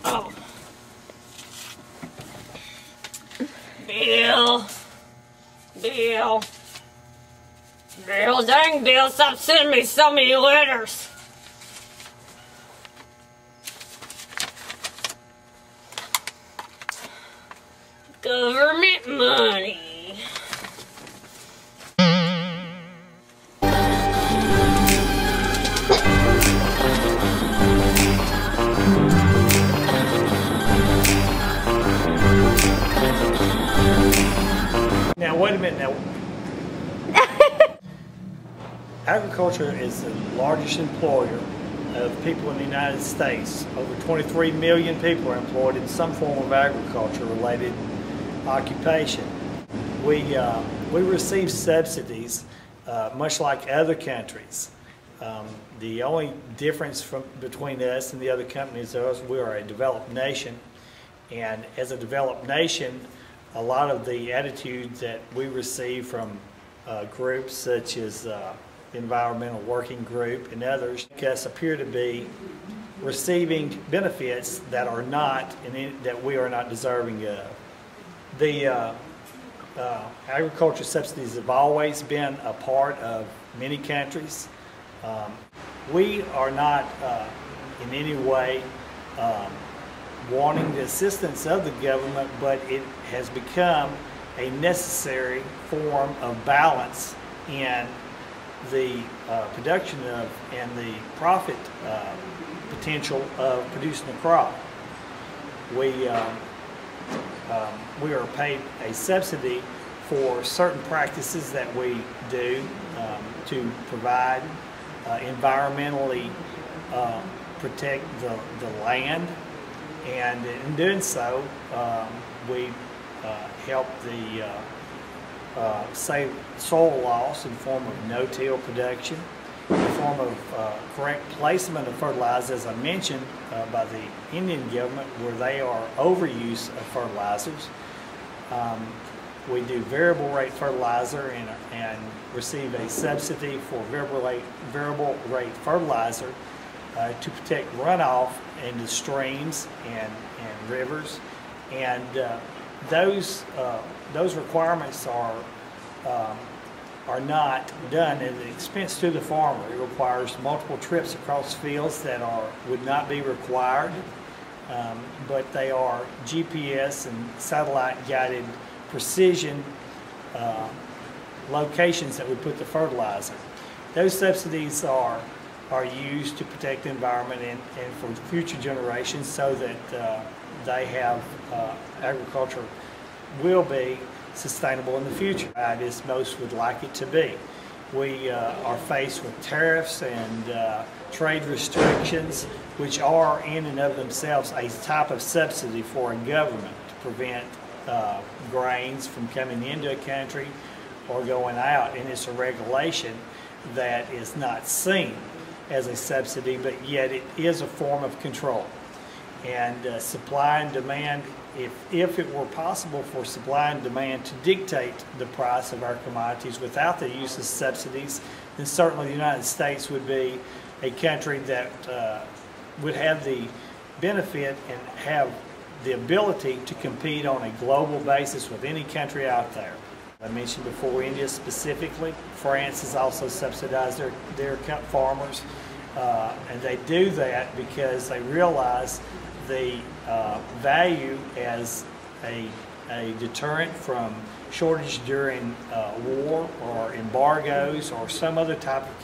Oh. Bill. Dang Bill, stop sending me so many letters. Government money. Now wait a minute now. Agriculture is the largest employer of people in the United States. Over 23 million people are employed in some form of agriculture-related occupation. We receive subsidies much like other countries. The only difference between us and the other companies is we are a developed nation, and as a developed nation, a lot of the attitudes that we receive from groups such as the Environmental Working Group and others appear to be receiving benefits that are not that we are not deserving of. The agriculture subsidies have always been a part of many countries. We are not in any way wanting the assistance of the government, but it has become a necessary form of balance in the production of and the profit potential of producing a crop. We are paid a subsidy for certain practices that we do to provide environmentally protect the land, and in doing so we help the save soil loss in the form of no-till production, in the form of correct placement of fertilizer, as I mentioned, by the Indian government, where they are overuse of fertilizers. We do variable rate fertilizer and receive a subsidy for variable rate fertilizer to protect runoff into streams and rivers, and those requirements are not done at the expense to the farmer. It requires multiple trips across fields that would not be required, but they are GPS and satellite guided precision locations that we put the fertilizer. Those subsidies are used to protect the environment and for future generations, so that they have agriculture will be sustainable in the future, as most would like it to be. We are faced with tariffs and trade restrictions, which are in and of themselves a type of subsidy for a government to prevent grains from coming into a country or going out, and it's a regulation that is not seen as a subsidy, but yet it is a form of control. And supply and demand, if it were possible for supply and demand to dictate the price of our commodities without the use of subsidies, then certainly the United States would be a country that would have the benefit and have the ability to compete on a global basis with any country out there. I mentioned before, India specifically. France has also subsidized their farmers, and they do that because they realize the value as a deterrent from shortage during war or embargoes or some other type of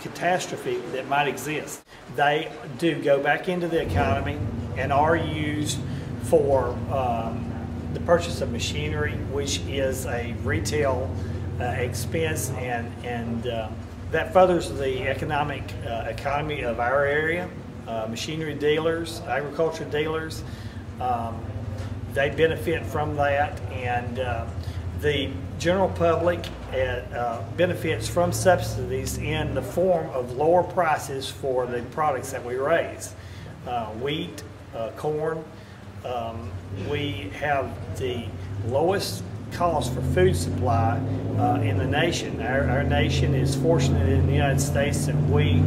catastrophe that might exist. They do go back into the economy and are used for the purchase of machinery, which is a retail expense, and that furthers the economy of our area. Machinery dealers, agriculture dealers, they benefit from that, and the general public benefits from subsidies in the form of lower prices for the products that we raise. Wheat, corn. We have the lowest cost for food supply in the nation. Our nation is fortunate in the United States that we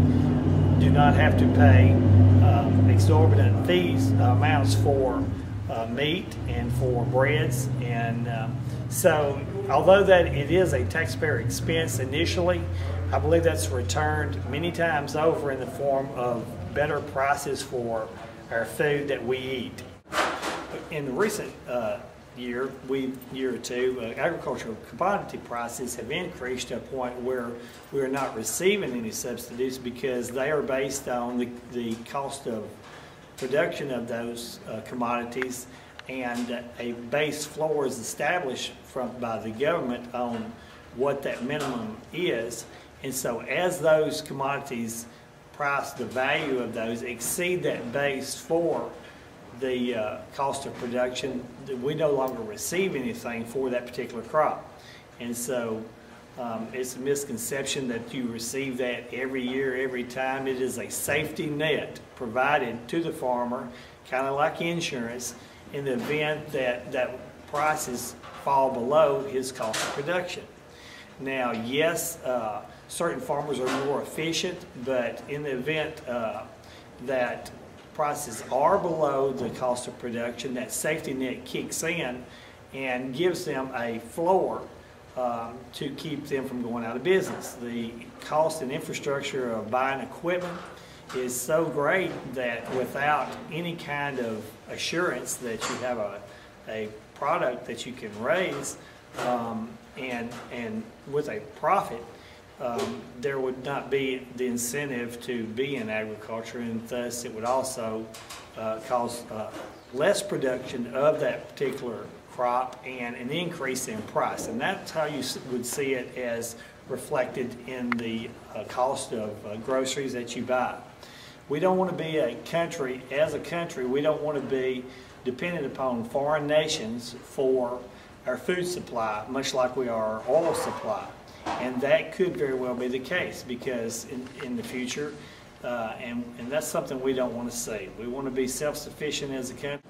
do do not have to pay exorbitant amounts for meat and for breads. And so although that it is a taxpayer expense initially, I believe that's returned many times over in the form of better prices for our food that we eat. In the recent year or two, agricultural commodity prices have increased to a point where we are not receiving any subsidies because they are based on the cost of production of those commodities, and a base floor is established by the government on what that minimum is. And so as those commodities price, the value of those exceed that base for the cost of production, we no longer receive anything for that particular crop. And so it's a misconception that you receive that every year, every time. It is a safety net provided to the farmer, kind of like insurance, in the event that prices fall below his cost of production. Now, yes, certain farmers are more efficient, but in the event that prices are below the cost of production, that safety net kicks in and gives them a floor to keep them from going out of business. The cost and infrastructure of buying equipment is so great that without any kind of assurance that you have a product that you can raise and with a profit, there would not be the incentive to be in agriculture, and thus it would also cause less production of that particular crop and an increase in price. And that's how you would see it as reflected in the cost of groceries that you buy. We don't want to be a country, as a country, we don't want to be dependent upon foreign nations for our food supply, much like we are our oil supply. And that could very well be the case, because in the future, and that's something we don't want to see. We want to be self-sufficient as a country.